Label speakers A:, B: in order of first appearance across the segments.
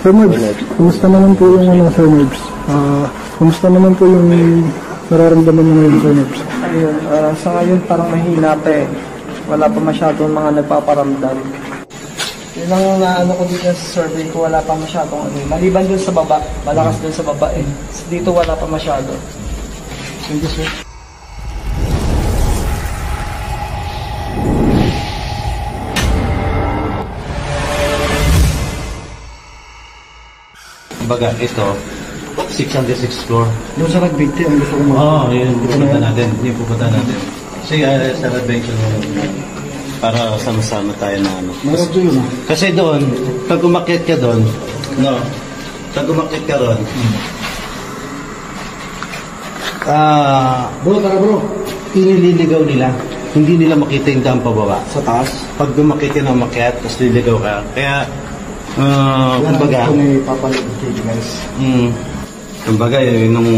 A: Sir Marbs, kumusta naman po yung Sir Marbs? Kumusta naman po yung nararamdaman mo ngayon, Sir Marbs?
B: Ayun, sa ngayon parang mahina pa eh. Wala pa masyadong mga nagpaparamdam. Yun ang naano ko dito sa survey ko, wala pa masyadong ano. Maliban dun sa baba, malakas dun sa baba eh. Dito wala pa masyado.
A: Thank you, sir.
C: Baga, ito, 606 floor.
A: Doon sa nagbigti, ang gusto ko mo.
C: Oo, yun, pupunta natin. Yung pupunta natin. Kasi sa adventure para sama-sama tayo na ano.
A: Mayroon yun, ha?
C: Kasi doon, pag umakyat ka doon, no, pag umakyat ka doon,
A: bro, tara bro.
C: inililigaw nila. Hindi nila makita yung daan pababa.
A: Sa taas?
C: Pag dumakit ka na umakyat, tapos liligaw ka. Kaya, kumbaga,
A: ito may papalit kayo, guys.
C: Kumbaga, nung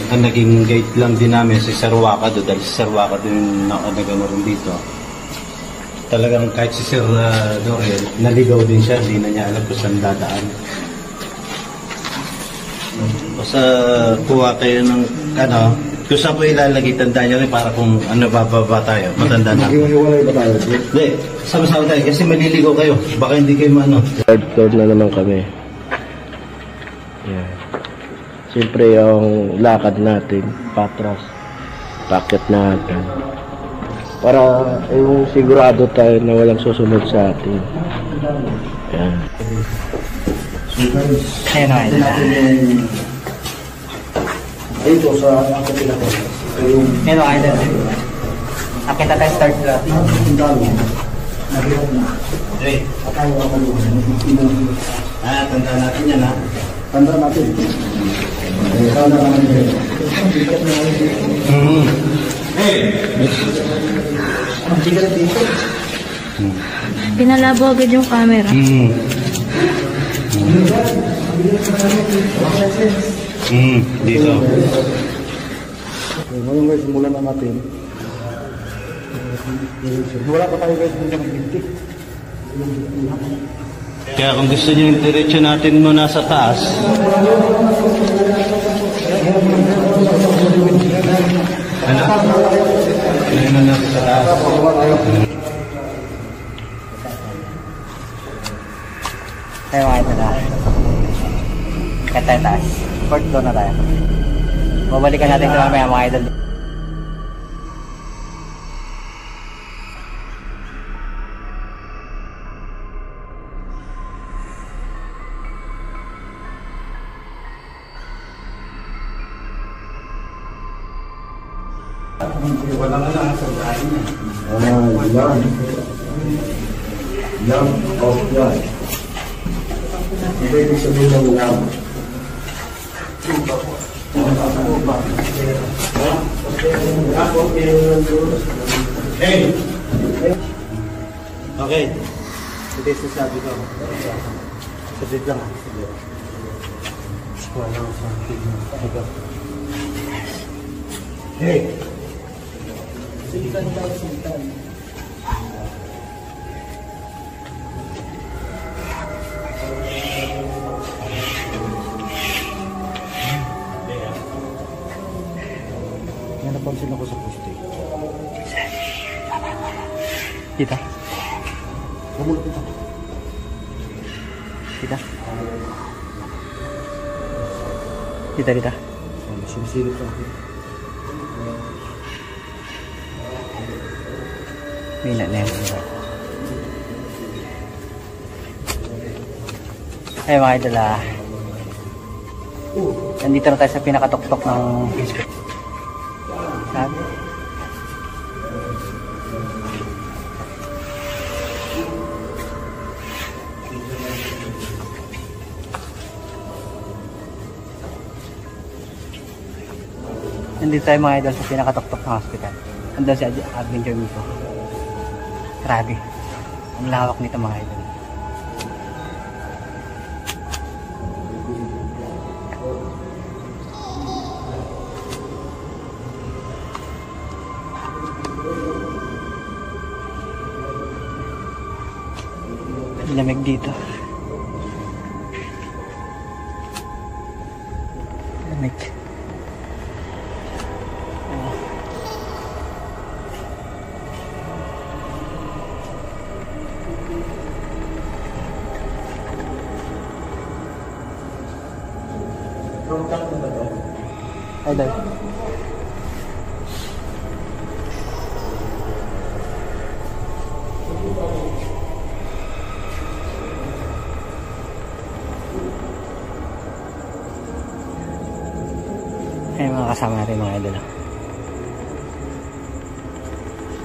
C: ang naging gate lang din namin si Sir Waka doon, dahil si Sir Waka din nagano rin dito. Talagang kahit si Sir Doriel, naligaw din siya, hindi na niya alam kung saan dadaan. Basta kuha kayo ng ano, kung saan po ilalagay, tandaan nyo rin para kung ano bababa tayo, matanda na.
A: Iwan-iwalay ba tayo?
C: Hindi, sama-sama tayo kasi maliligaw kayo, baka hindi kayo maano.
D: Third floor na naman kami. Yan. Siyempre yung lakad natin, patras, packet natin. Para yung sigurado tayo na walang susunod sa atin. Yan.
B: Ayun na,
A: Dito sa kapila ko.
B: ayun na, ayun na. Nakita tayo start na.
A: Ang dami. Nahirap na.
C: Hey,
A: Atayo ang maluhan.
C: tandaan natin yan ha.
A: Tanda natin. Tanda natin.
C: Hey!
A: Ang bigat dito.
E: Pinalabo agad yung camera.
C: Dito.
A: Ngayon guys, simulan na natin. Wala pa tayo guys, hindi nagbintik.
C: Kaya kung gusto nyo yung diretso natin muna sa taas, ano? Ano na sa taas?
B: Ayun na, ayun na. Kaya taas. Fourth floor na tayo. Babalikan natin ito mamaya mga idol.
C: Wala na lang sa bahay niya.
A: Yan. Off yan. Hindi ibig sabihin ng ulam.
C: Hey! Okay.
A: Ito yung sasabi ko. Sabit lang. Wala ko sa tignan. Hey! Sigitan tayo, sigitan. May napansin ako sa poste.
B: Kita.
A: Kumulot ito.
B: Kita. Kita, kita.
A: Sinisilip ko ako.
B: Mina na yan. Ay mga idol nandito na tayo sa pinakatuktok ng Facebook. Sabi? Nandito tayo mga idol sa pinakatuktok ng hospital. Andun si Adventure Miko. Grabe. Ang lawak nito mga idol. Lamig dito. Lamig. Ay, dahil. Ay, mga kasama natin mga idol.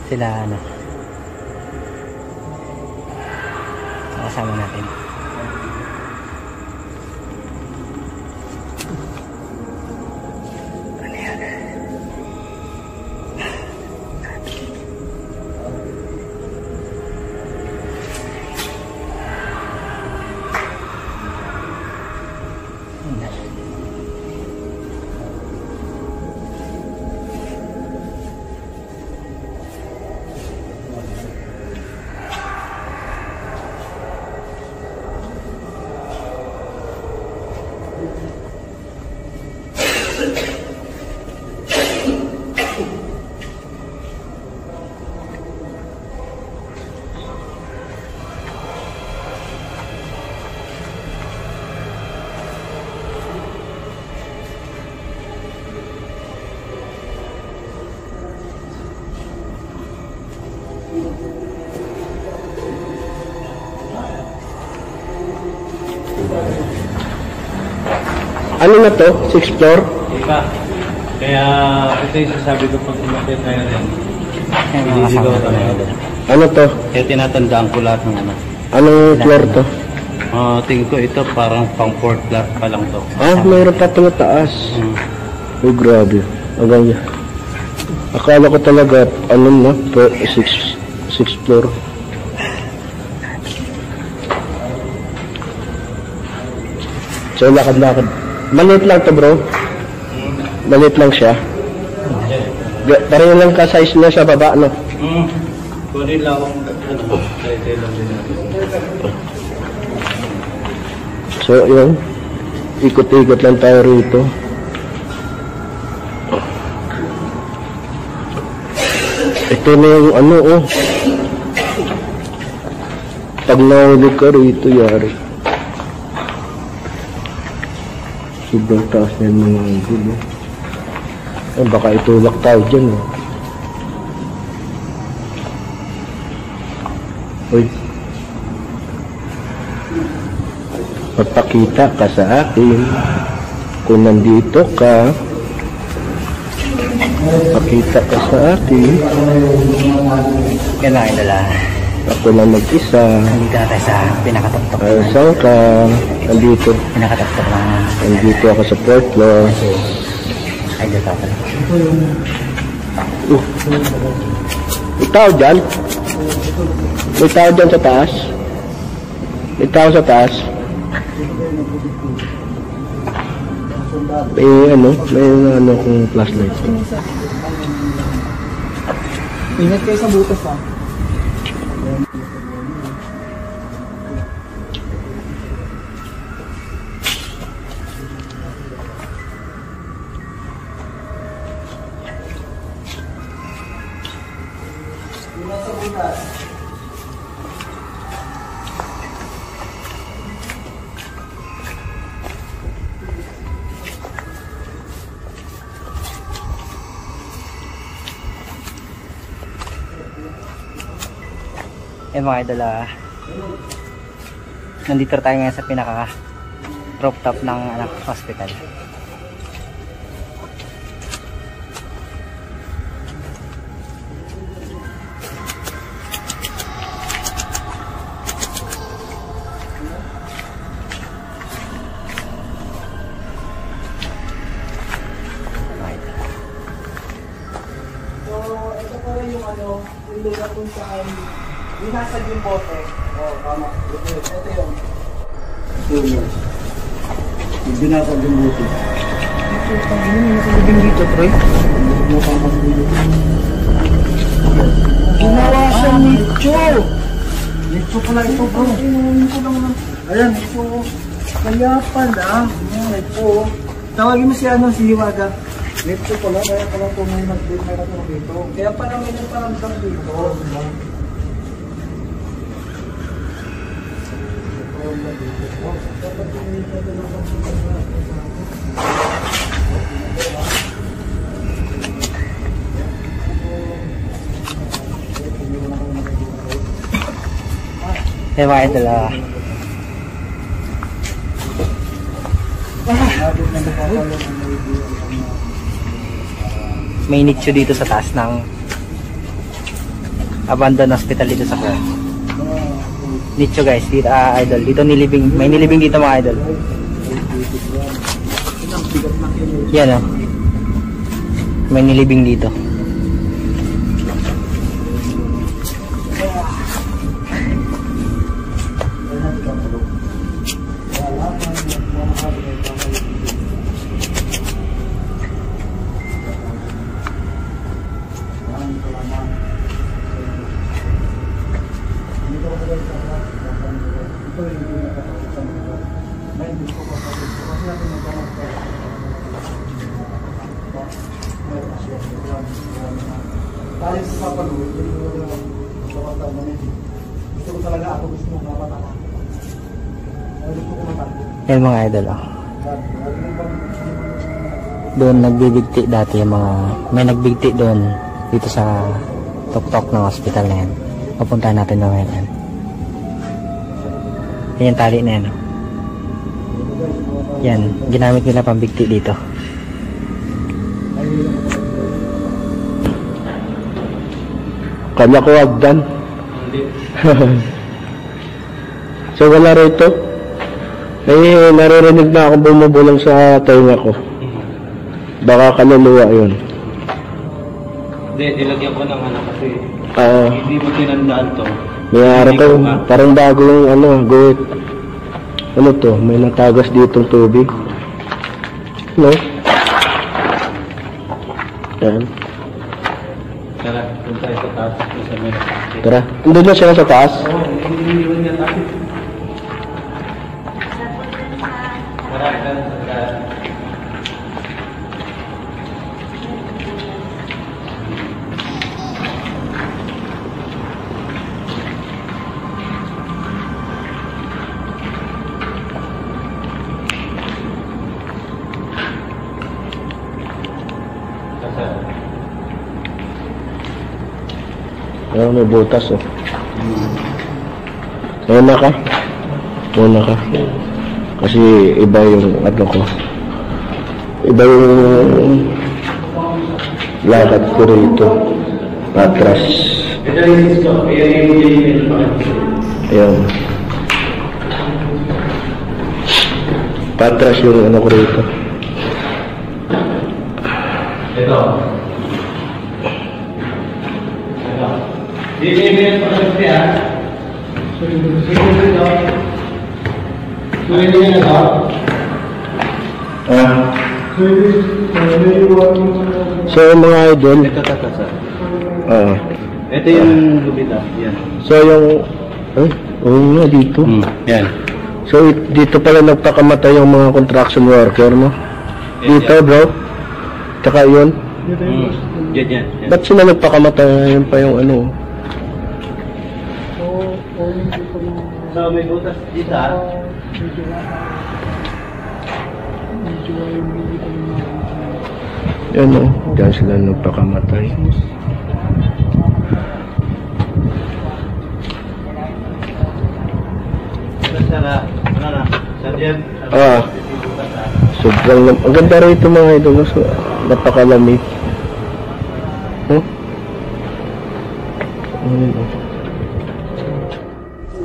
B: Sila ano. Kasama natin.
D: Ano na to? 6th floor?
C: Iba. Kaya ito yung sasabi ko pag umakit tayo rin.
B: Ay, mga kasama natin mga idol.
D: Ano to?
C: Kaya tinatandaan ko lahat ng ano.
D: Anong floor to?
C: Tingin ko ito parang pang 4th floor pa lang to.
D: Ah, mayroon pa itong taas. Uy, grabe. Hanggang yan. Akala ko talaga, ano na, 6th floor. So, lakad-lakad. Maliit lang to, bro. Maliit lang siya. Pareho lang ka-size na sa baba, no?
C: Kunin lang akong ano, tayo lang din natin.
D: So, yun. Ikot-ikot lang tayo rito. Ito na yung ano, oh. Pag nahulog ka rito, yari. Sobrang taas na yung mga gulo. Eh, baka itulak tayo dyan, oh. Uy. Magpakita ka sa akin kung nandito ka. Pakita ka sa akin.
B: Yan lang idol.
D: Ako lang mag-isa.
B: Nandito na tayo sa pinakatuktok.
D: Saan ka? Nandito.
B: Pinakatuktok na.
D: Nandito ako sa 4th floor.
B: Idol ka pala.
D: May tao dyan? May tao dyan sa taas? May tao sa taas? May ano kung flashlight.
B: Ingat kayo sa butas ha. Ingat sa butas. Mga idol, nandito tayo ngayon sa pinaka rooftop ng hospital. So, ito pala yung yung lugar kung saan binasag yung bote. Oo, tama. Ito yun.
A: Yung binasag yung bote.
B: Ito, ano yung nakalagin dito, Troy? Ginawa siya nicho! Ito pala ito bro. Ayan, ito. Kaya pala. Ito. Tawagin mo si ano, si Hiwaga. Ito pala, kaya pala ito may nag-date dito. Kaya pala may nagparamdam dito.
E: Mga idol, may nicho dito sa taas ng abandoned hospital dito sa Kuwait. Nicho guys, dito idol. Dito nilibing, may nilibing dito mga idol. Yan may nilibing dito. Yan mga idol, doon nagbibigti dati yung mga, may nagbigti doon dito sa tuktok ng hospital na yan. Papuntahan natin na ngayon. Yan yung tali na yan. Yan, ginamit nila pambigti dito.
D: Kanya ko agdan. So wala rito. May naririnig na akong bumubulong sa tainga ko. Baka kaluluwa yun.
C: Hindi, nilagyan ko ng ano kasi hindi mo tinandaan to.
D: May araw to, parang bagong guhit. Ano to, may natagas ditong tubig. No? Yan.
C: Tara, punta tayo sa taas.
D: Tara, andun na sila sa taas.
C: Hindi niya tayo. Tara, tara.
D: Ayan, may butas Una ka. Kasi iba yung ko. Iba yung lakad ko rito. Patras. Ayan. Patras yung ko rito.
C: Ito. Bibigyan pa kasi siya.
D: So mga idol.
C: Ito yung lubita. Yan.
D: So yung nga dito.
C: Yan.
D: So dito pala nagpakamatay yung mga construction worker, no? Dito bro. Tsaka yun.
C: Yan.
D: Ba't sila nagpakamatay? Yun pa yung
C: So may butas dito
D: Yan diyan sila nagpakamatay. Sobrang ang ganda rito mga idol. So, napakalamig.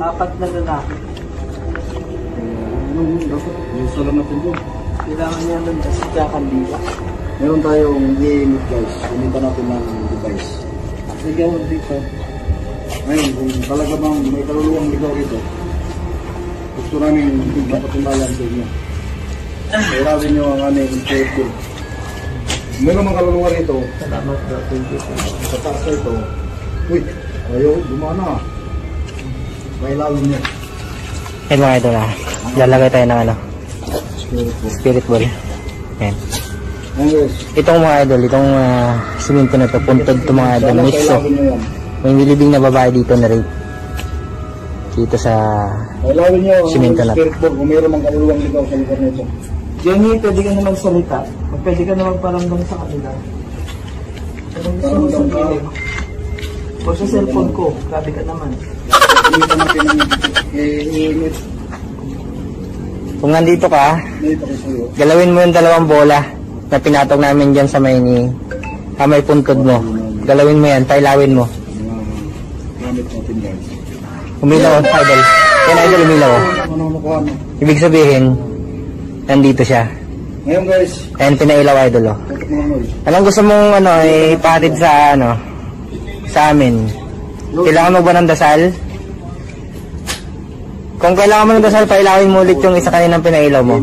B: Apat na lalaki.
A: Yung salam natin doon.
B: Kailangan niya nun kasi kakandila.
A: Meron tayong i-emit guys. Umita natin ng device.
B: Ligaw dito.
A: Ngayon, kung talaga bang may kaluluwang ligaw rito, gusto namin patundayan sa inyo. Kailangan nyo ang aming interview. Meron mga kaluluwa rito.
B: Salamat bro. Thank you.
A: Sa taas ito. Uy, ayaw, dumana. Pailawin niyo.
E: Yan mga idol ha. Lalagay tayo ng ano, spirit ball. Yan.
A: Anyways,
E: Itong mga idol, itong simento na to, puntod to mga idol,
A: sana
E: mixo.
A: pailawin niyo yan.
E: May nilibing na babae dito na rin. Dito sa...
A: Pailawin niyo ang
E: Simento na.
A: spirit board kung mayroon mang kaluluwang ligaw sa lugar nito.
B: Jenny, pwede ka na magsalita. Pwede ka na magparamdam sa kanila. Anong gusto mo sabihin? Huwag sa cellphone ko. Grabe ka naman.
A: Hindi ka natin ang i-init.
E: Kung nandito ka,
A: Dito ko sa'yo.
E: galawin mo yung dalawang bola na pinatong namin dyan sa may puntod mo. Galawin mo yan, pailawin mo.
A: Gamit natin guys.
E: Umilaw, idol. Yan idol, umilaw.
A: Ano nakuha mo?
E: Ibig sabihin, nandito siya.
A: Ngayon guys,
E: Ayan, pinailaw idol oh.
A: tutok mo lang
E: Anong gusto mong ipatid sa sa amin? Kailangan mo ba ng dasal? Kung kailangan mo ng dasal, pailawin mo ulit yung isa kaninang pinailaw mo.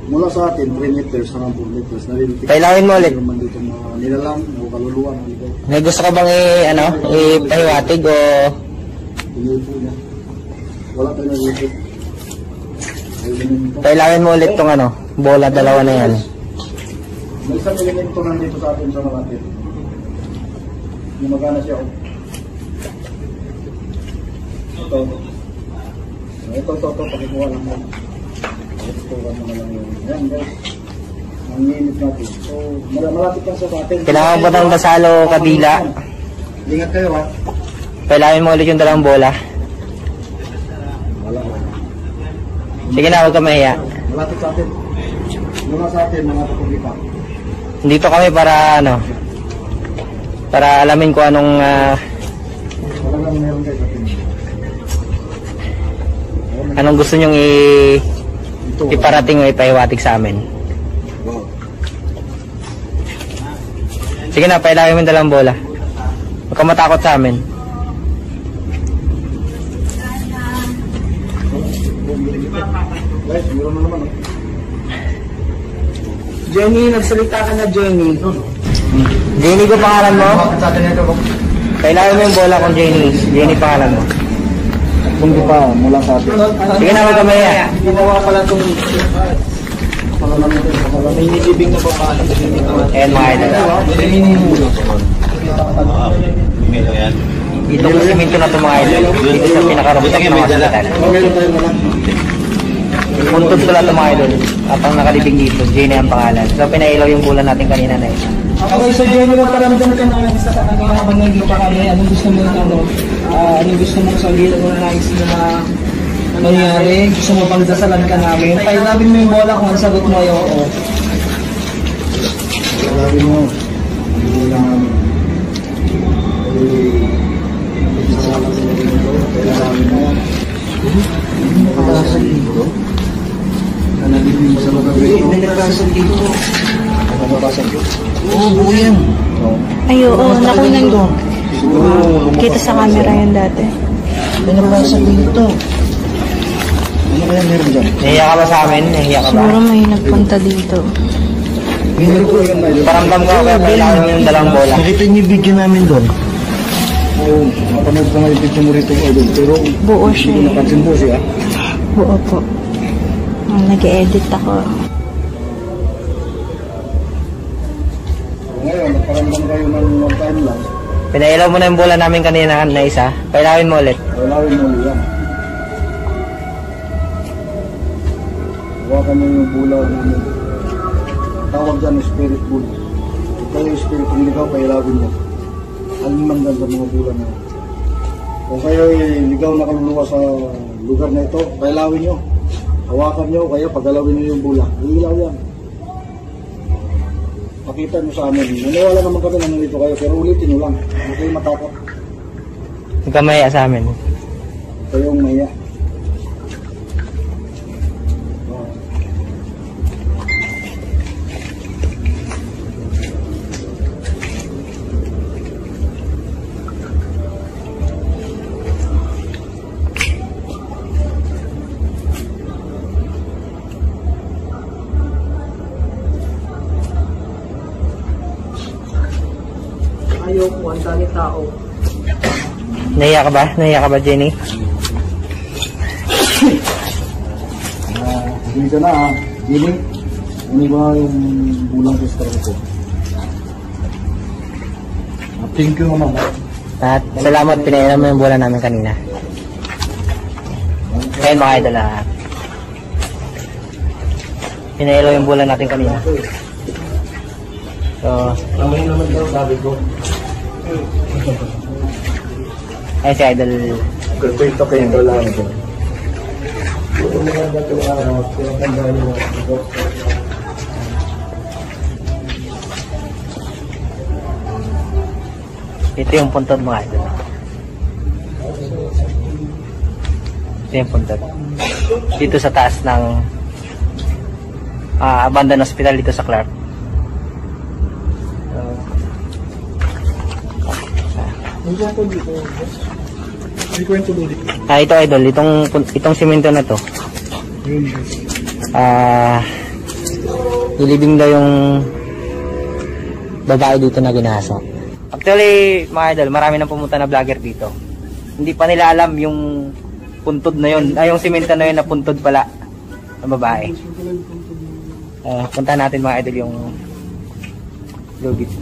A: Mula sa atin, 3 meters hanggang 4 meters. Nalilitik.
E: Pailawin mo ulit.
A: Mayroon man dito mga nilalang o kaluluwa ng ligaw.
E: May gusto ka bang ipahiwatig o
A: Pinipo niya. Wala tayo nalilitik.
E: pailawin mo ulit tong bola, dalawa na yan.
A: May isang elemento nandito sa atin sa malapit. Gumagana siya. Ito. Ito, pakikuha lang mo. Pakikuha mo na lang yun. Yan guys. Ang init natin. So, malapit lang sa atin.
E: Kailangan ba ng dasal o kabila?
A: Ingat kayo ha.
E: Pailawin mo ulit yung dalawang bola.
A: Wala.
E: Sige na, huwag ka mahiya.
A: Malapit sa atin. Mula sa atin, mga kapublika.
E: Dito kami para para alamin ko anong
A: Wala lang meron guys sa atin.
E: anong gusto nyong
A: Ito.
E: iparating o ipahiwatig sa amin.
A: Wow.
E: Sige na, pailawin mo yung dalawang bola. Huwag ka matakot sa amin.
A: Guys, meron na naman.
B: Jenny, nagsalita ka na, Jenny.
E: Jenny ko pangalan mo?
A: Malapit sa atin ito.
E: Pailawin mo yung bola kung Jenny. Jenny pangalan mo.
A: Kung di pa, mula sa atin.
E: Sige na, huwag ka mahiya.
B: Ginawa pala itong may nilibing na babae.
E: Ayan mga idol.
C: Umilaw yan.
E: Itong simento na ito mga idol. Dito sa pinakarumpok ng hospital.
A: Meron tayo na lang.
E: Puntod ko lang ito mga idol. At ang nakalibing dito, Jenny ang pangalan. So pinailaw yung bola natin kanina na isa.
B: Okay, so Jenny, magparamdam ka na sa kanila habang nandito pa kami. Anong gusto mo anong gusto mong sabihin mo na nais mo na nangyari? Gusto mo bang dasalan ka namin? Pailawin mo yung bola kung ang sagot mo ay oo.
A: Sabi mo, hindi lang namin. Kailangan mo. Hindi mo kakasal dito. Nanalibin mo sa lugar dito.
B: May nagkasal dito.
A: Nakabasag yun.
B: Oo, buo yan.
F: Ay, oo. Nakunan ko.
A: Siguro,
F: Kita sa camera yan dati.
B: May nagkasal dito.
A: ano kaya meron dyan?
E: Nahiya ka ba sa amin? Nahiya ka ba?
F: Siguro may nagpunta dito.
A: Meron ko yan na yun.
E: Paramdam ko kaya pailawin mo yung dalawang bola.
B: Nakita niyo yung video namin doon.
A: Oo, napanood ko nga yung picture mo rito idol. Pero,
F: Buo siya
A: hindi ko
F: eh.
A: napansin mo siya.
F: Buo po. Nag-edit ako.
A: Ngayon, nagparamdam kayo ng one time lang.
E: Pinailaw mo na yung bola namin kanina na isa. Pailawin mo ulit.
A: Walawin mo yan. Hawakan mo yung bulaw namin. Tawag dyan, spirit bull. Ikaw yung spirit ng ligaw, pailawin mo. Alimang dyan sa mga bula na. Kung kayo ay ligaw na kaluluwa sa lugar na ito, pailawin nyo. Hawakan nyo, kaya pagalawin nyo yung bula. Ilaw yan. Pakita nyo sa amin. Naniwala naman kami na nandito kayo, pero ulitin nyo lang. Huwag kayo matakot.
E: Huwag ka mahiya sa amin.
A: Kayong maya.
B: Ayaw ko, ang dami tao.
E: Nahiya ka ba, Jenny?
A: Hindi ka na ha. Hindi. Ano ba yung bulang sa star ko? Thank you naman.
E: At salamat, pinailan mo yung bola namin kanina. Ayun mga idol ha. Pinailaw yung bola natin kanina. So,
A: Tama yun naman daw sabi ko.
E: ayun si idol.
A: Perfecto kayo lang ito. Ito mga dato araw. Pinatandaan nyo ito.
E: Ito yung puntod mga idol. Ito yung puntod. Dito sa taas ng abandoned hospital dito sa Clark. Ito idol, itong simento na to. Ilibing daw yung babae dito na ginasa. Actually, mga idol, marami nang pumunta na vlogger dito. Hindi pa nila alam yung puntod na yun, yung simento na yun na puntod pala ng babae. Punta natin mga idol yung lubid.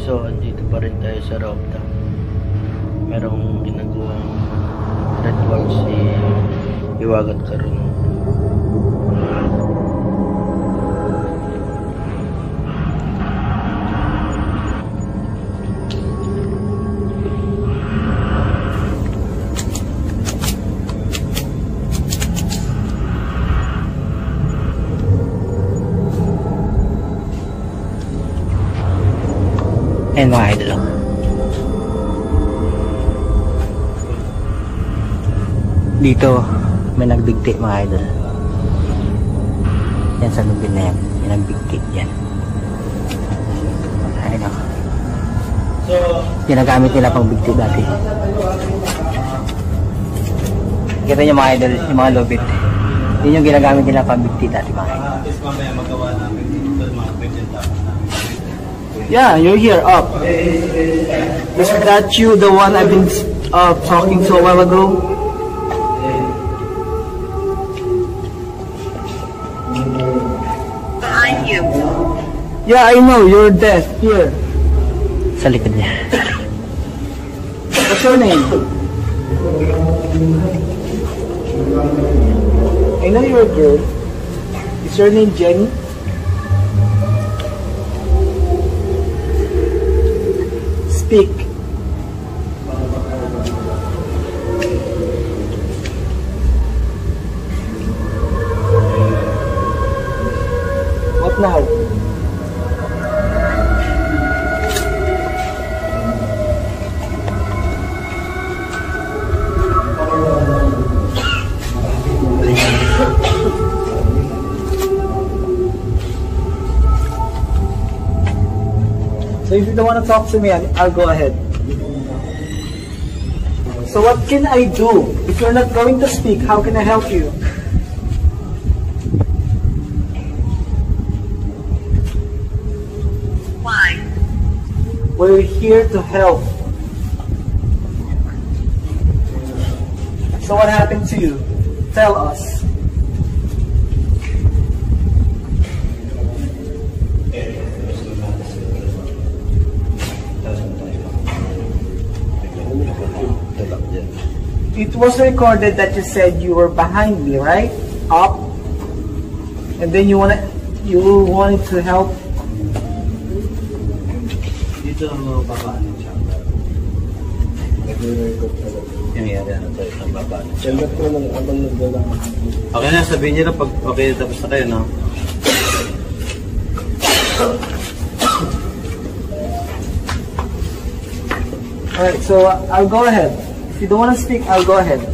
D: So, andito pa rin tayo sa Robda. Merong ginagawang red wax si Iwagat Karon.
E: Ayan mga idol. Dito may nagbigti mga idol. Yan sa lubid na yan. May nagbigti yan. Ayun o. Ginagamit nila pang bigti dati. Kita nyo mga idol, yung mga lubid. Yun yung ginagamit nila pang bigti dati mga idol.
C: Tapos mamaya magawa namin dito mga presentapan namin.
B: Yeah, you're here, up. Is that you, the one I've been talking to a while ago?
G: Behind you.
B: Yeah, I know, you're deaf. Here.
E: Sa likod niya.
B: What's your name? I know you're a girl. Is your name Jenny? Speak. What now? So if you don't want to talk to me, I'll go ahead. So what can I do? If you're not going to speak, how can I help you?
G: Why?
B: We're here to help. So what happened to you? Tell us. It was recorded that you said you were behind me, right? Up. And then you wanted to help.
C: Dito babaan siya. Yung yari na ito, isang babaan siya. Okay na, sabihin niyo na pag okay tapos na kayo, no?
B: Alright, so I'll go ahead. If you don't want to speak, I'll go ahead.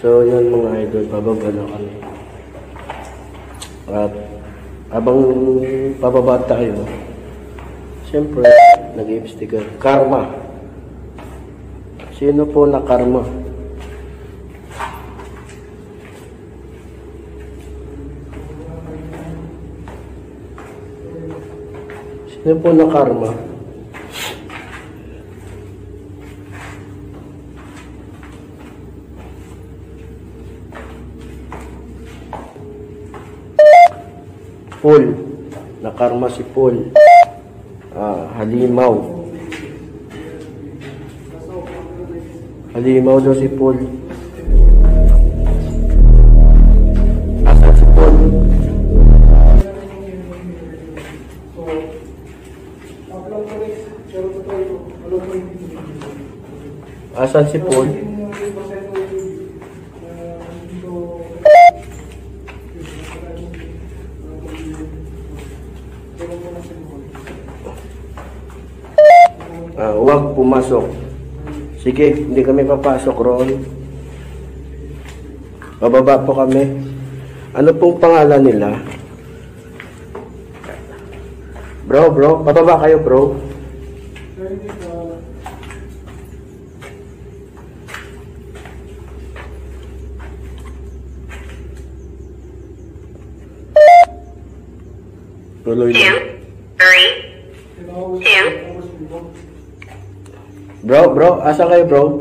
D: So yun mga idol, bababa na kami. At habang pababa tayo, siyempre nag-i-sticker. Karma. Sino po na karma? Sino po na karma? Paul. Nakarma si Paul. Halimaw. Halimaw daw si Paul. Asan si Paul? Asan si Paul? Huwag pumasok. Sige, hindi kami papasok roon. Bababa po kami. Ano pong pangalan nila? Bro, bababa kayo bro. Tuloy na.
G: 2, 3, 2.
D: Bro, asa kayo bro?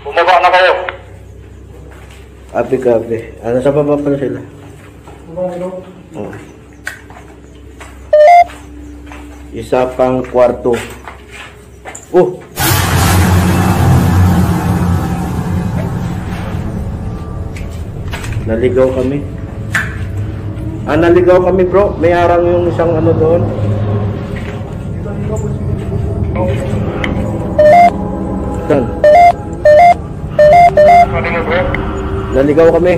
G: Bumaba na kayo.
D: Kape. Sa baba pala sila. Oh. Isa pang kwarto. Naligaw kami. Naligaw kami bro. May harang yung isang ano doon. Saan? Naligaw kami.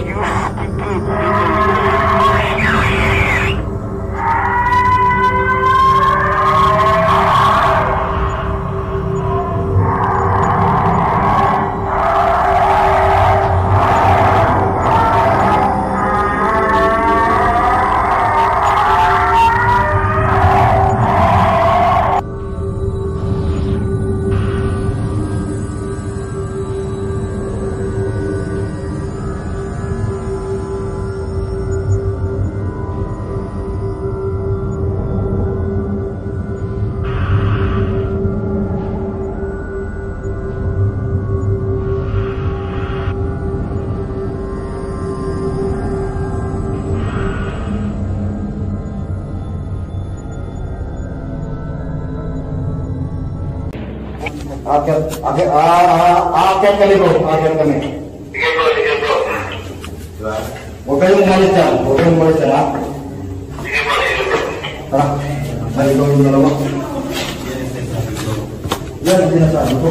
A: Aakyat kami bro, aakyat kami.
G: Sige bro.
A: Huwag kayong umalis dyan, ha?
G: Sige bro.
A: Tara, naligaw yung dalawa. Yan ang sinasabi ko.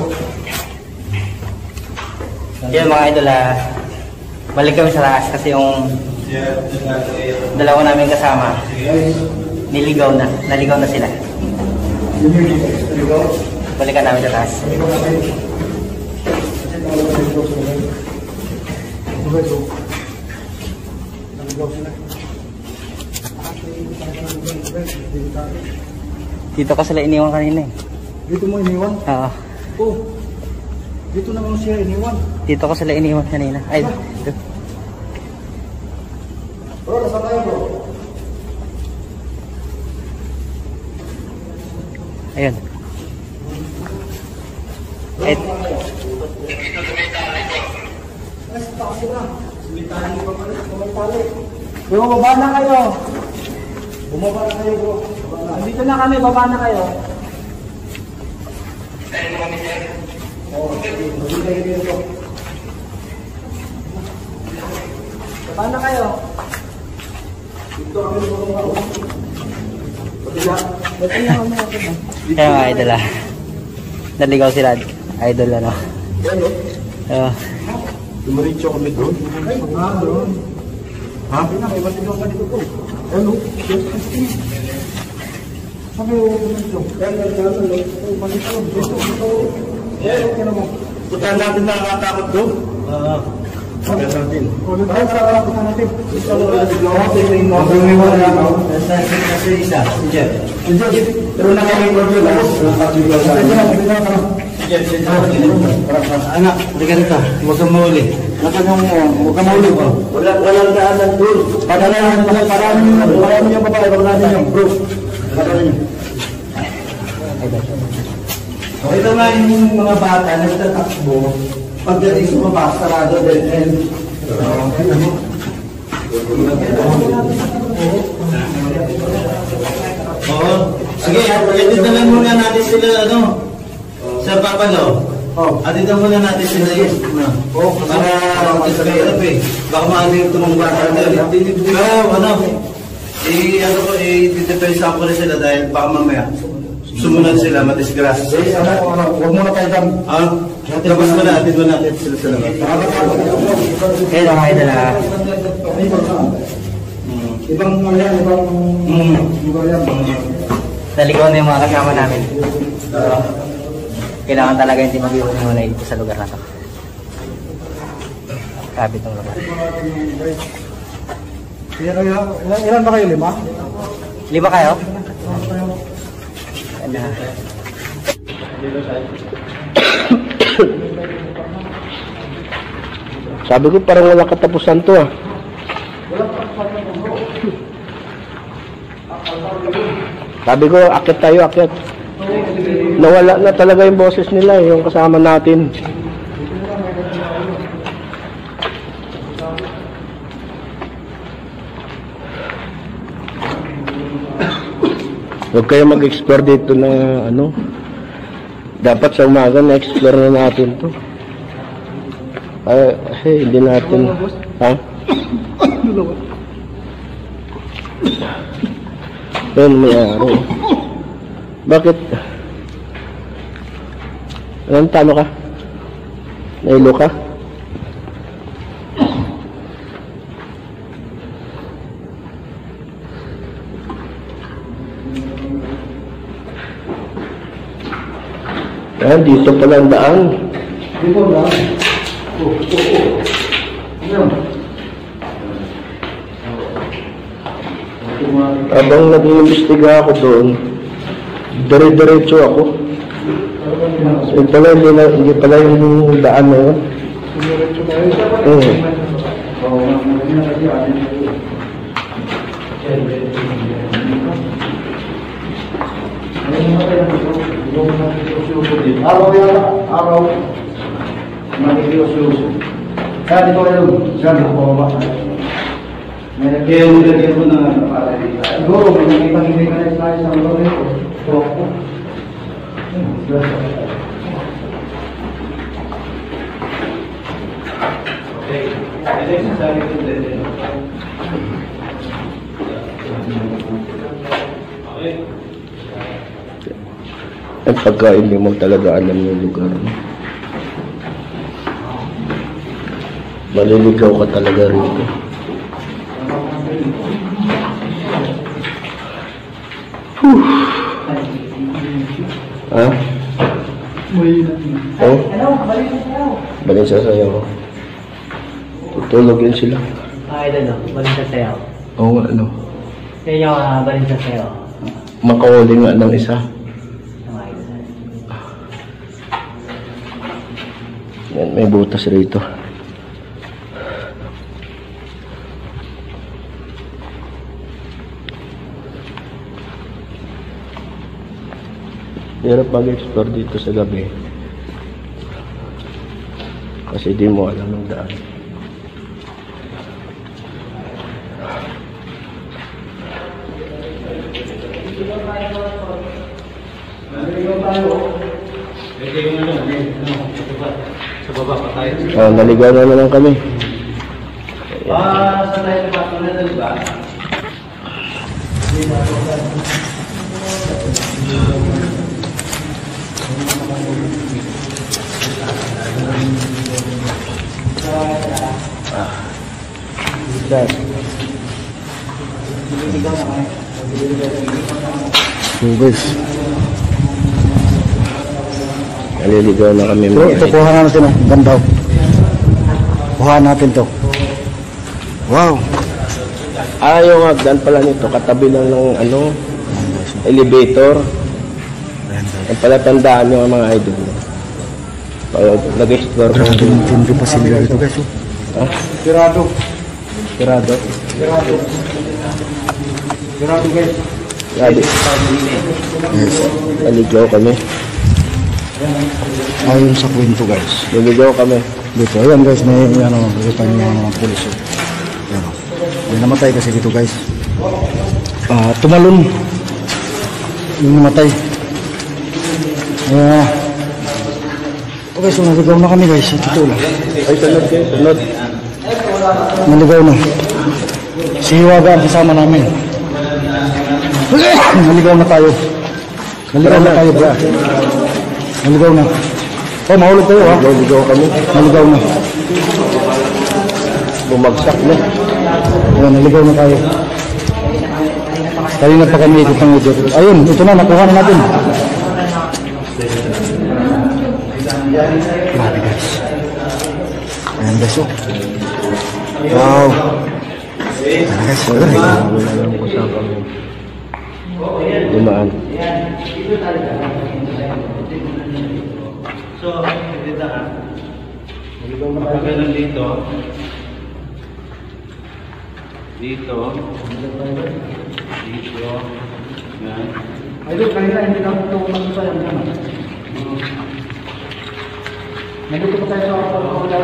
E: Yan mga idol, balik kami sa taas kasi yung dalawa namin kasama naligaw na sila. Balikan namin sa taas. Dito ka sila iniwan kanina eh.
A: Dito mo iniwan?
E: Oo.
A: Oh, dito naman siya iniwan.
E: Dito ka sila iniwan kanina. Ay, dito.
A: Bro, nasa tayo bro.
E: Ayun. Eh,
B: Bro, baba na kayo.
A: Bumaba na kayo bro.
B: Dito na kami, baba na kayo.
A: Oh, hindi kayo dito.
B: Paano kayo?
E: Kaya mga idol naligaw sila. Idol ano.
A: Dumiretso kami doon. Ha? May matigaw ka dito po. Ano? Sabi ko dito. Puntahan natin na nakatakot doon. Puntahan natin. Puntahan natin. Pero na kami problema.
C: Anak, halika rito. Huwag kang mahuli.
A: Huwag kang mahuli ba? Walang daanan doon. Parang yung babae, wala natin yung bro.
C: O ito nga yung mga bata na nagtatakbo. Pagdating sa baba, sarado din. Oo. Sige, edit na lang muna natin sila, ano? Sir Papalo. Edit na muna natin sila yun. Para mag-isapirap eh. Baka maano yung tumangwa natin. Pero ano, i-depensa ko rin sila dahil baka mamaya sumunod sila, madisgrasya.
A: Huwag muna tayo dyan.
C: Tapos mo natin sila sa labas.
E: Kaya lang idol
A: Ibang yan, ibang yan.
E: naligaw na yung mga kasama namin. Kailangan talaga hindi mag-iwan dito sa lugar na to. Sabi itong lugar.
A: Ilan ba kayo? 5?
E: 5 kayo?
D: Sabi ko parang walang katapusan to ah. Sabi ko, akit tayo, akit. Nawala na talaga yung boses nila, yung kasama natin. Huwag kayo mag-explore dito na ano. Dapat sa umaga na-explore na natin to. Kasi hindi natin. Ha? Yan mayari. Bakit? Anong talo ka? Nailo ka? Yan, dito pala ang daan.
A: Dito lang.
D: Habang nag-iimbestiga ako doon, dire-diretso ako. Yung pala, hindi pala yung daan na yun.
A: Araw. Magiging-uso. Kaya dito kayo. Kaya dito po ba?
C: Kaya nilagyan mo na para dito.
A: Siguro, may nakipag-ibig ka na sa isang lori ko. Toko.
C: Okay. Ito yung sasabi ko din. Okay.
D: At pagka hindi mo talaga alam yung lugar mo, maliligaw ka talaga rito. Ha? Oh? Balin sa sayo. Tutulog yun sila.
E: Idol balin sa sayo.
D: Oo nga, ano?
E: Yan yung balin sa sayo.
D: Makahuli nga ng isa. Yan, may butas rito. Hirap mag-explore dito sa gabi. Kasi di mo alam ang daan.
C: Sa baba pa tayo.
D: Naligaw na naman kami.
C: Sa tayo na ba? Diba?
D: So guys, naliligaw na kami.
A: So, ito kuha natin oh. Ganda oh. Kuha natin to. Wow.
D: Yung hagdan pala nito, katabi lang ng elevator. Ang palatandaan nyo mga idol. Nag-explore ko.
A: Hindi pa sila ito guys oh.
D: Ha?
A: Tirado.
D: Tirado?
A: Tirado guys.
D: Grabe.
A: Yes.
D: Naligaw kami.
A: Ayon sa kwento guys.
D: Naligaw kami.
A: Dito, ayan guys, may nakita niyo mga pulis. Ayan, may namatay kasi dito guys. Tumalon. Yung namatay. Okay, so naligaw na kami guys. Ito lang.
D: Ay, sunod kayo, sunod.
A: Naligaw na. Si Hiwaga ang kasama namin. Naligaw na tayo. Naligaw na tayo bro. Naligaw na. Oh, mahulog tayo ha.
D: Naligaw kami.
A: Naligaw na.
D: Bumagsak na.
A: Ayan, naligaw na tayo. Tayo na pa kami ikot ng ikot. Ayun, ito na, nakuha na natin. Grabe guys. Ayan guys, oh. Wow. Ayan guys, grabe.
D: Dumaan.
C: So, dito ka. Ganun dito. Dito. Dito. Yan.
A: Ayun, kanina hindi na ito magpapaya naman. Nandito pa tayo sa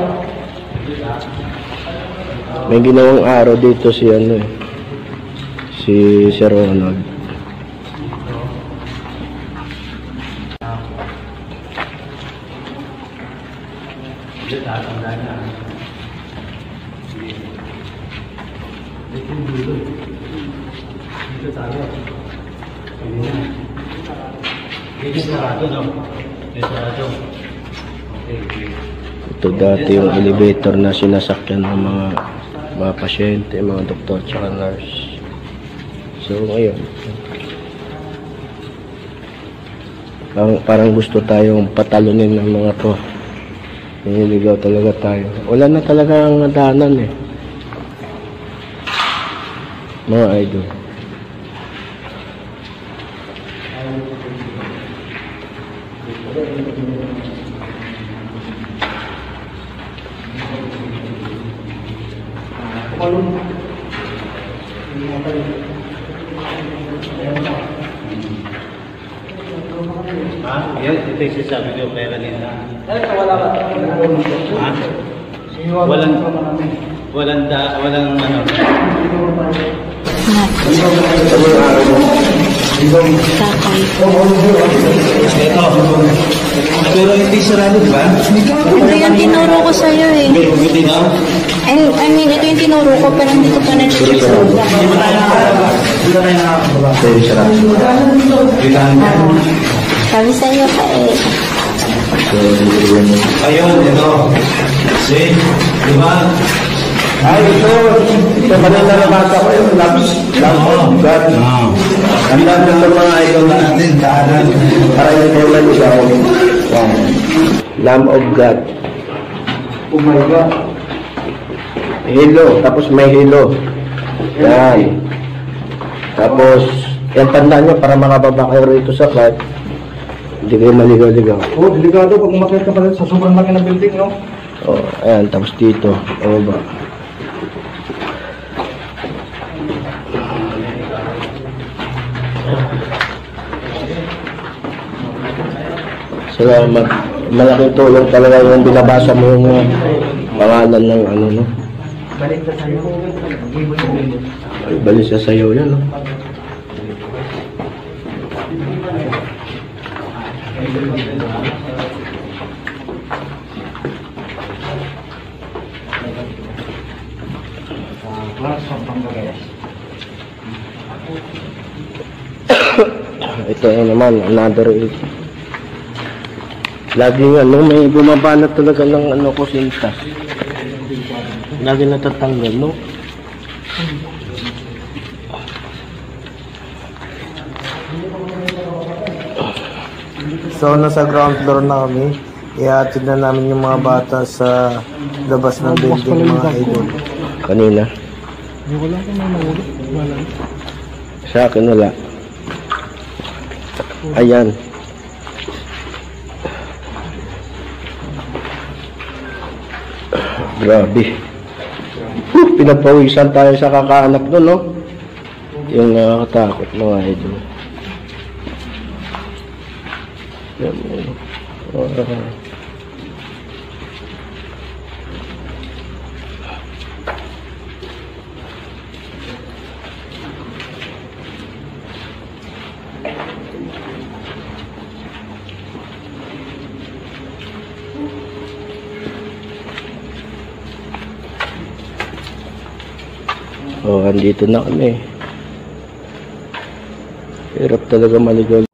D: May ginawang araw dito si si Sir Ronald.
C: Dito tatanda na. Dito tayo. Dito sarado, no? Dito sarado. Okay.
D: Ito dati yung elevator na sinasakyan ng mga pasyente, mga doktor, tsaka nurse. So ngayon, parang gusto tayong patalunin ng mga to. Nililigaw talaga tayo. Wala na talaga ang daanan eh. Mga idol.
C: Yan, ito yung sasabi ko kaya kanina.
B: Wala ba?
C: Walang ano.
F: Kakay.
C: Pero hindi sarado, di ba?
F: Ito yung tinuro ko sa'yo eh.
C: Hindi na.
F: I mean, ito yung tinuro ko pero hindi ko pa na-check. Sabi sa'yo ka eh.
C: Ayun, ito. See? Di ba?
D: Ay, ito kanina nabasa ko yung Lamb of God. Ang dami ng mga idol natin, daanan. Para hindi kayo naligaw. Lamb of God.
A: Oh my God.
D: Hilo, tapos may hilo. Yan. Tapos, yan tandaan nyo para makababa kayo rito sa cart. Hindi kayo maligaw-ligaw.
A: Oh, delikado pag umakit ka pala sa sobrang laki ng building, no?
D: Oh, ayan, tapos dito. O ba? Salamat. Malaking tulong talaga yung binabasa mo yung pangalan ng ano, no?
B: Balik sa sa'yo.
D: Balik sa sayo yan, no? Ito naman, another 8. Laging may bumaba na talaga ng kusintas. Lagi natatanggal, no?
B: So, nasa ground floor na kami. Ihatid na namin yung mga bata sa labas ng building, mga idol.
D: Kanina. Sa akin wala. Ayan. Grabe. Pinapawisan tayo sa kakaanak doon, no? Yung nakakatakot, mga idol. Andito na kami. Hirap talaga maligaw